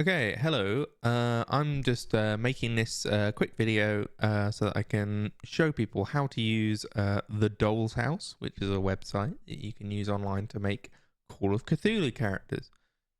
Okay, hello. I'm just making this quick video so that I can show people how to use the Dole's House, which is a website that you can use online to make Call of Cthulhu characters.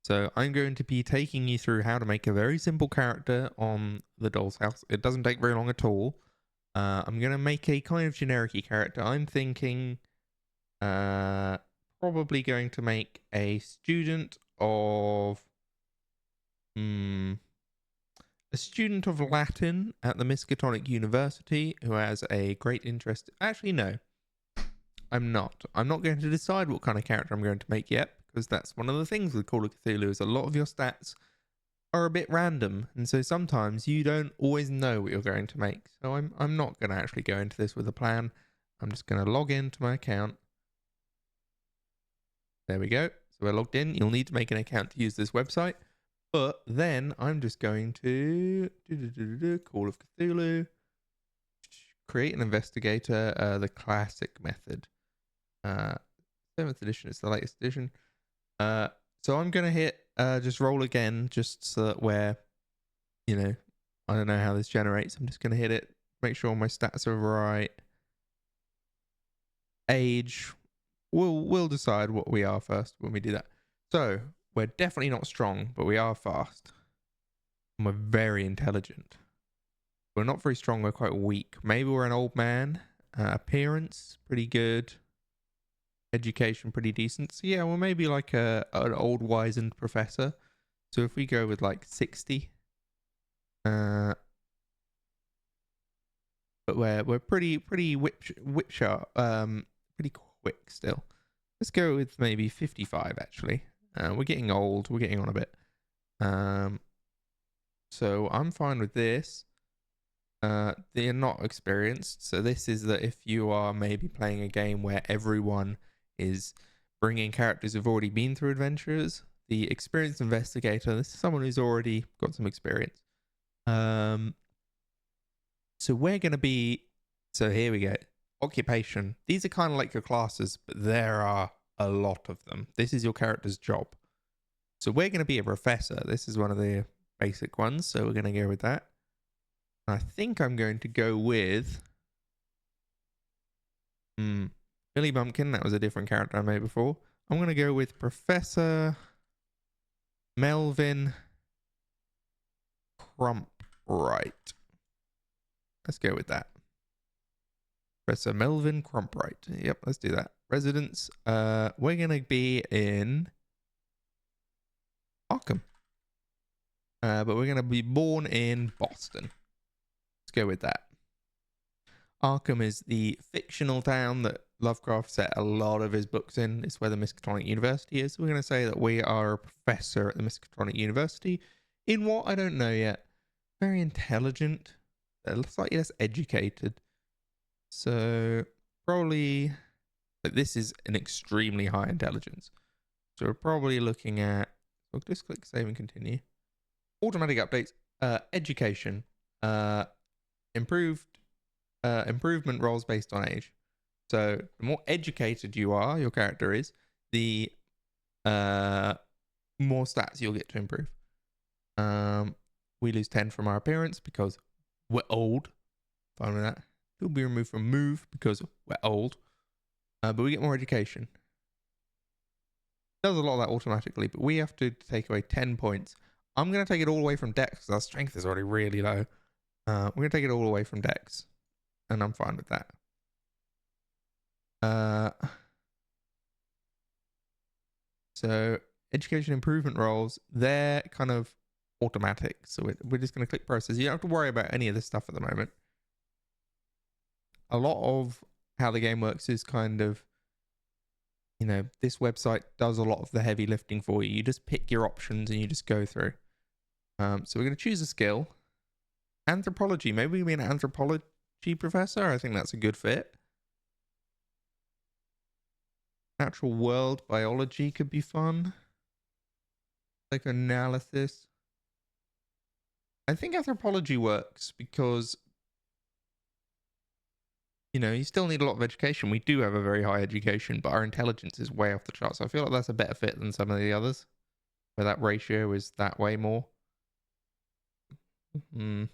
So I'm going to be taking you through how to make a very simple character on the Dole's House. It doesn't take very long at all. I'm going to make a kind of generic character. I'm thinking probably going to make a student of... Hmm. A student of Latin at the Miskatonic University who has a great interest. Actually, no, I'm not. I'm not going to decide what kind of character I'm going to make yet, because that's one of the things with Call of Cthulhu is a lot of your stats are a bit random, and so sometimes you don't always know what you're going to make. So I'm not going to actually go into this with a plan. I'm just going to log into my account. There we go. So we're logged in. You'll need to make an account to use this website. But then I'm just going to Call of Cthulhu, create an investigator, the classic method. 7th edition is the latest edition. So I'm going to hit just roll again, just so that where, I don't know how this generates. I'm just going to hit it, make sure my stats are right. Age, we'll decide what we are first when we do that. So we're definitely not strong, but we are fast. And we're very intelligent. We're not very strong, we're quite weak. Maybe we're an old man. Appearance, pretty good. Education, pretty decent. So yeah, we're maybe like an old wizened professor. So if we go with like 60. But we're pretty whip sharp. Pretty quick still. Let's go with maybe 55 actually. We're getting old. We're getting on a bit. So I'm fine with this. They're not experienced. So this is that if you are maybe playing a game where everyone is bringing characters who've already been through adventures. The experienced investigator, this is someone who's already got some experience. So we're going to be... So here we go. Occupation. These are kind of like your classes, but there are a lot of them. This is your character's job. So we're going to be a professor. This is one of the basic ones, so we're going to go with that. I think I'm going to go with Billy Bumpkin. That was a different character I made before. I'm going to go with Professor Melvin Crumpright. Let's go with that. Professor Melvin Crumpright. Yep, let's do that. Residence. We're going to be in Arkham. But we're going to be born in Boston. Let's go with that. Arkham is the fictional town that Lovecraft set a lot of his books in. It's where the Miskatonic University is. We're going to say that we are a professor at the Miskatonic University. In what? I don't know yet. Very intelligent. Slightly less educated. So probably... But this is an extremely high intelligence. So we're probably looking at... We'll just click save and continue. Automatic updates. Education. Improvement rolls based on age. So the more educated you are, your character is, the more stats you'll get to improve. We lose 10 from our appearance because we're old. Fine with that. It'll be removed from move because we're old. But we get more education. It does a lot of that automatically, but we have to take away 10 points. I'm going to take it all away from Dex because our strength is already really low. We're going to take it all away from Dex. And I'm fine with that. So education improvement rolls, they're kind of automatic. So we're just going to click process. You don't have to worry about any of this stuff at the moment. A lot of how the game works is kind of, this website does a lot of the heavy lifting for you. You just pick your options and you just go through. So we're going to choose a skill. Anthropology. Maybe we mean an anthropology professor. I think that's a good fit. Natural world biology could be fun. Psychoanalysis. I think anthropology works because, you still need a lot of education. We do have a very high education, but our intelligence is way off the charts. So I feel like that's a better fit than some of the others, where that ratio is that way more. Hmm.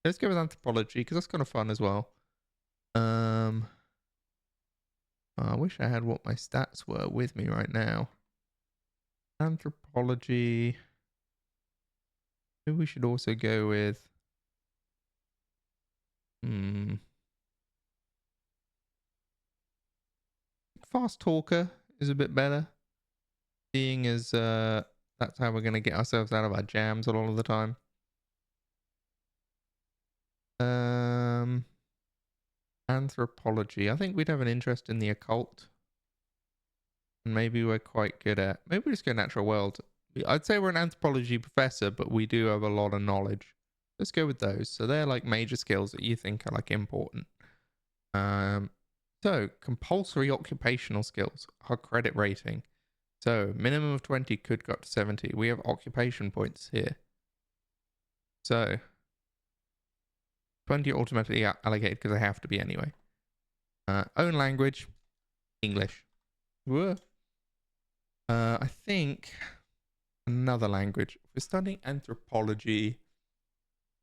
Let's go with anthropology because that's kind of fun as well. I wish I had what my stats were with me right now. Anthropology. Maybe we should also go with. Fast talker is a bit better, seeing as that's how we're going to get ourselves out of our jams a lot of the time. Anthropology. I think we'd have an interest in the occult. And maybe we're quite good at. Maybe we just go natural world. I'd say we're an anthropology professor, but we do have a lot of knowledge. Let's go with those. So they're like major skills that you think are like important. So compulsory occupational skills, our credit rating. So minimum of 20 could go up to 70. We have occupation points here. So 20 automatically allocated because they have to be anyway. Own language, English. Whoa. I think another language. We're studying anthropology.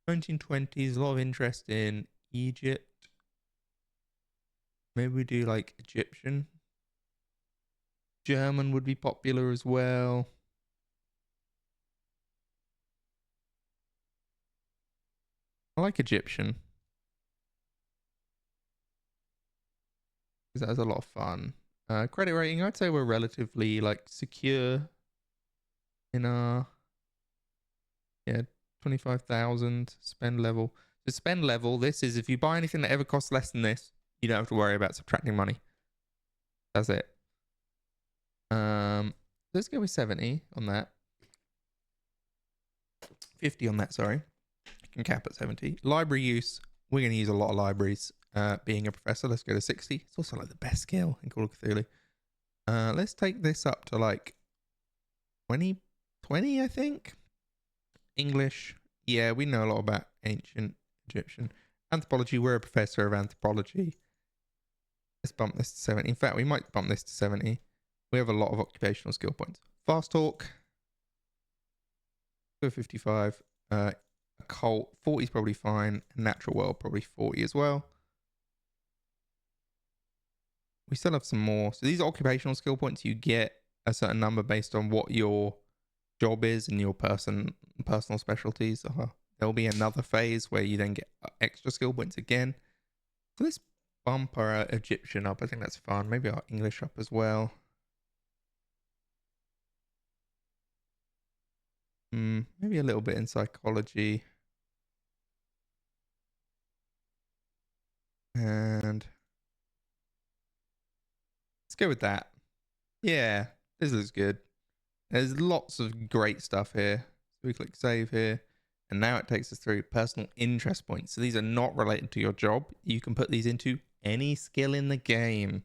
1920s, a lot of interest in Egypt. Maybe we do like Egyptian. German would be popular as well. I like Egyptian because that was a lot of fun. Credit rating, I'd say we're relatively like secure in our 25,000 spend level. The spend level, this is if you buy anything that ever costs less than this, you don't have to worry about subtracting money. That's it. Let's go with 70 on that. 50 on that, sorry. I can cap at 70. Library use, we're going to use a lot of libraries. Being a professor, let's go to 60. It's also like the best skill in Call of Cthulhu. Let's take this up to like 20, I think. English, yeah, we know a lot about ancient Egyptian. Anthropology, we're a professor of anthropology. Let's bump this to 70. In fact, we might bump this to 70. We have a lot of occupational skill points. Fast talk, 55. Occult, 40 is probably fine. Natural world, probably 40 as well. We still have some more. So these are occupational skill points. You get a certain number based on what your job is and your personal specialties. There'll be another phase where you then get extra skill points again. So let's bump our Egyptian up. I think that's fun. Maybe our English up as well. Maybe a little bit in psychology. And let's go with that. Yeah, this looks good. There's lots of great stuff here. So we click save here. And now it takes us through personal interest points. So these are not related to your job. You can put these into any skill in the game.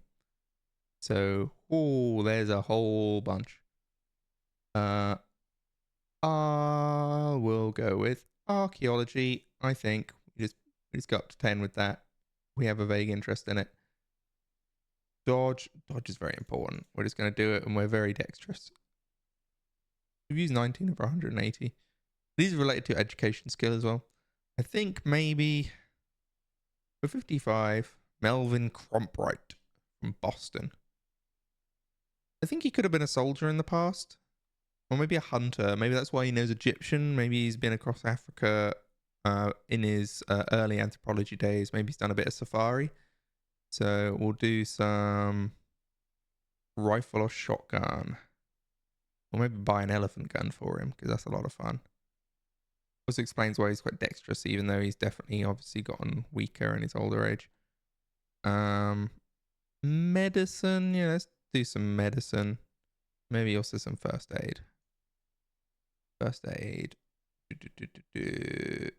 So, there's a whole bunch. We'll go with archaeology. I think we just go up to 10 with that. We have a vague interest in it. Dodge is very important. We're just going to do it, and we're very dexterous. We've used 19 of 180. These are related to education skill as well. I think maybe for 55, Melvin Crombright from Boston. I think he could have been a soldier in the past. Or maybe a hunter. Maybe that's why he knows Egyptian. Maybe he's been across Africa in his early anthropology days. Maybe he's done a bit of safari. So we'll do some rifle or shotgun. Or maybe buy an elephant gun for him because that's a lot of fun. Also explains why he's quite dexterous, even though he's definitely obviously gotten weaker in his older age. Medicine. Yeah, let's do some medicine. Maybe also some first aid. First aid.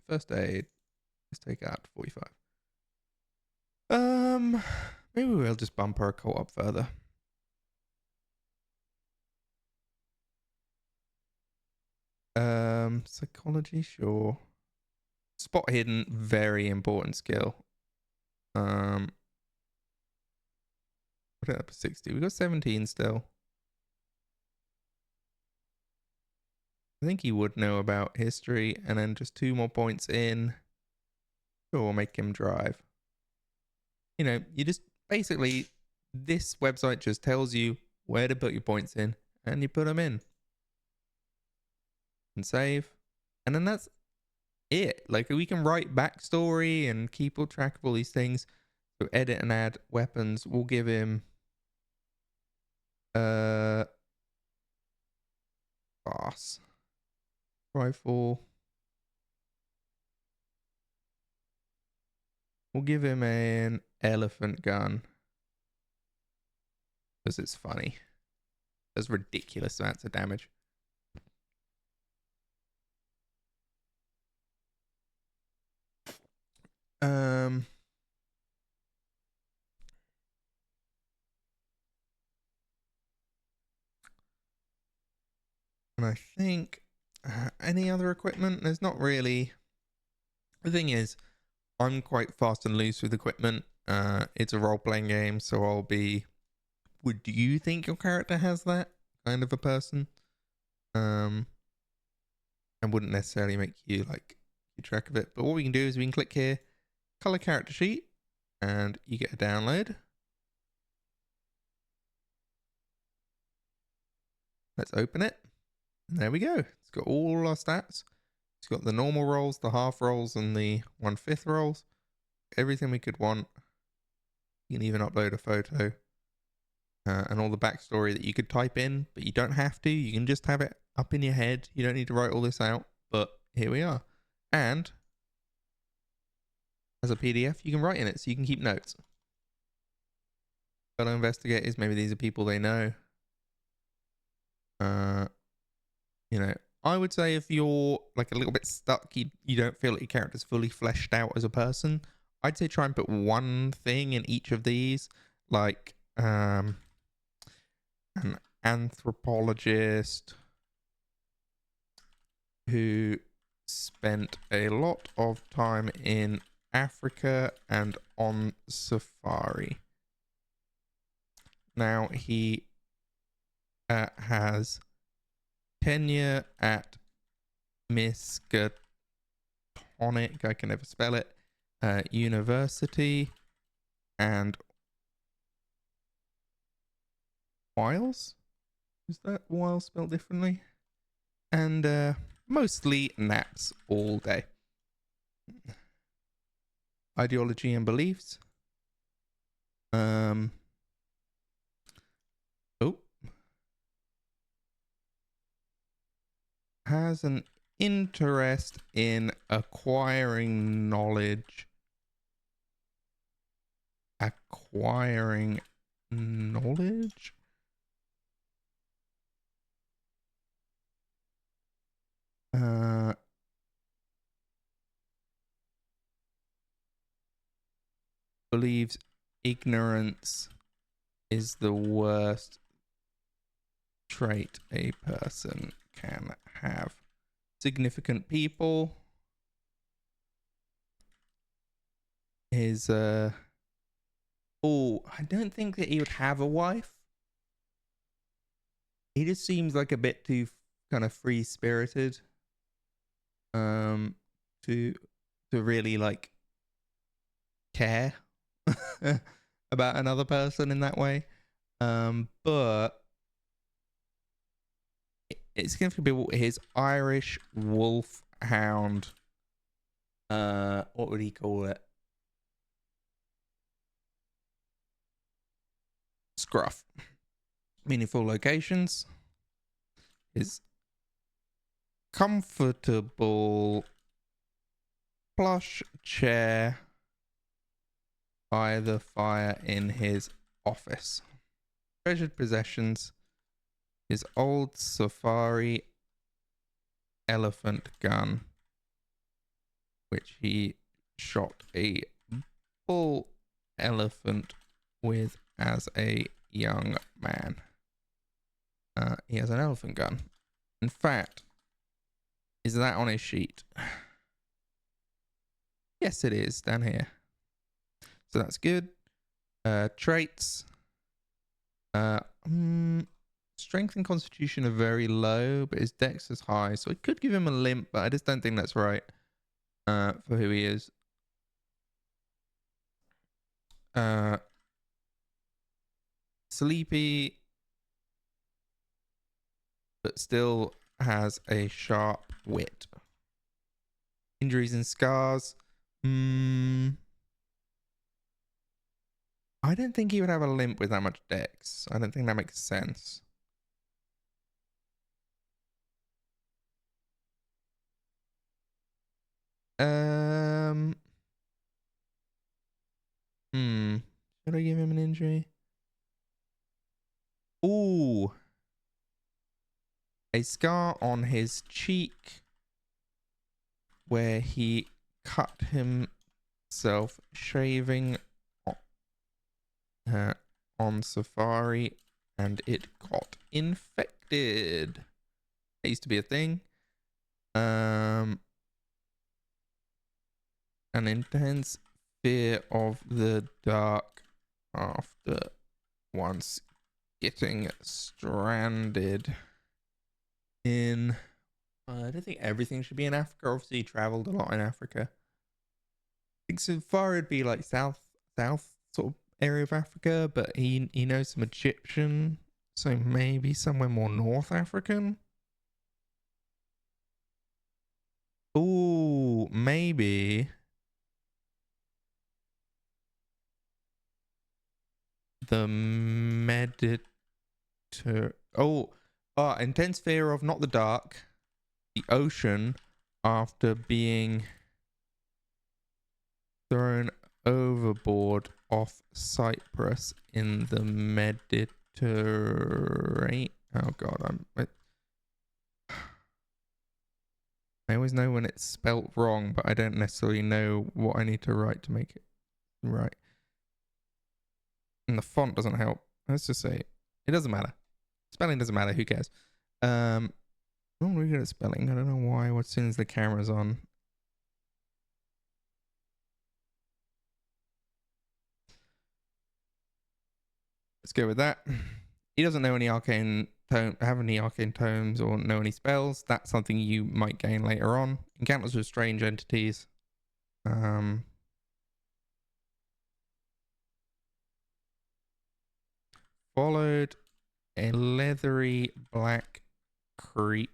First aid. Let's take out 45. Maybe we'll just bump our occult up further. Psychology, sure. Spot hidden, very important skill. Put it up to 60. We got 17 still. I think he would know about history. And then just 2 more points in. Sure, we'll make him drive. You know, you just basically, this website just tells you where to put your points in and you put them in and save. And then that's it. Like, we can write backstory and keep all track of all these things. So edit and add weapons. We'll give him boss rifle. We'll give him an elephant gun because it's funny. Does ridiculous amounts of damage. And I think any other equipment? There's not really. The thing is, I'm quite fast and loose with equipment. It's a role-playing game, so I'll be. Would you think your character has that kind of a person? I wouldn't necessarily make you like keep track of it, but what we can do is we can click here, color character sheet, and you get a download. Let's open it. And there we go. It's got all our stats. It's got the normal rolls, the half rolls, and the 1/5 rolls. Everything we could want. You can even upload a photo. And all the backstory that you could type in, but you don't have to. You can just have it up in your head. You don't need to write all this out. But here we are. And as a PDF, you can write in it, so you can keep notes. Fellow investigators, maybe these are people they know. You know, I would say if you're like a little bit stuck, you don't feel like your character's fully fleshed out as a person, I'd say try and put one thing in each of these, like an anthropologist who spent a lot of time in Africa and on safari. Now he has tenure at Miskatonic, I can never spell it, University, and Wiles? Is that Wiles spelled differently? And mostly naps all day. Ideology and beliefs. Has an interest in acquiring knowledge. Acquiring knowledge? Believes ignorance is the worst trait a person can have. Significant people. His I don't think that he would have a wife. He just seems like a bit too kind of free spirited to really like care about another person in that way. But it's going to be his Irish wolfhound. What would he call it? Scruff. Meaningful locations. His comfortable plush chair by the fire in his office. Treasured possessions. His old safari elephant gun, which he shot a bull elephant with as a young man. He has an elephant gun. In fact, is that on his sheet? Yes, it is down here. So that's good. Traits. strength and constitution are very low, but his dex is high, so I could give him a limp, but I just don't think that's right for who he is. Sleepy, but still has a sharp wit. Injuries and scars. I don't think he would have a limp with that much dex. I don't think that makes sense. Should I give him an injury? Ooh. A scar on his cheek where he cut himself shaving on safari and it got infected. That used to be a thing. An intense fear of the dark after once getting stranded in... I don't think everything should be in Africa. Obviously, he traveled a lot in Africa. I think so far it'd be like south sort of area of Africa, but he knows some Egyptian, so maybe somewhere more North African. Ooh, maybe the intense fear of not the dark, the ocean after being thrown overboard off Cyprus in the Mediterranean. Oh god, I always know when it's spelt wrong, but I don't necessarily know what I need to write to make it right. And the font doesn't help. Let's just say it doesn't matter. Spelling doesn't matter. Who cares? I'm really good at spelling. I don't know why. As soon as the camera's on, let's go with that. He doesn't know any arcane tomes or know any spells. That's something you might gain later on. Encounters with strange entities. Followed a leathery black creature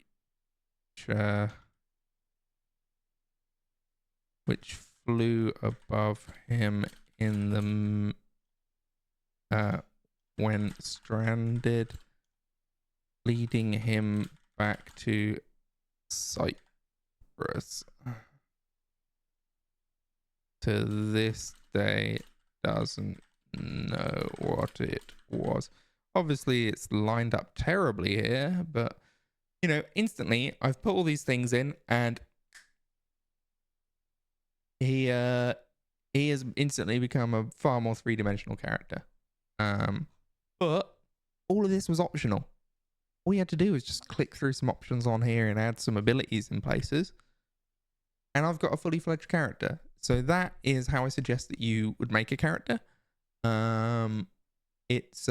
which flew above him in the when stranded, leading him back to Cyprus. To this day, doesn't know what it was. Obviously, it's lined up terribly here, but you know, instantly I've put all these things in, and he has instantly become a far more three-dimensional character. But all of this was optional. All you had to do was just click through some options on here and add some abilities in places, and I've got a fully fledged character. So that is how I suggest that you would make a character. It's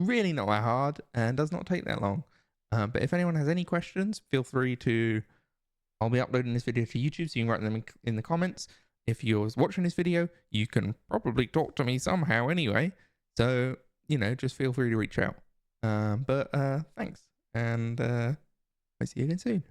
really not that hard and does not take that long. But if anyone has any questions, feel free to... I'll be uploading this video to YouTube, so you can write them in the comments. If you're watching this video, you can probably talk to me somehow anyway. So, you know, just feel free to reach out. But thanks, and I'll see you again soon.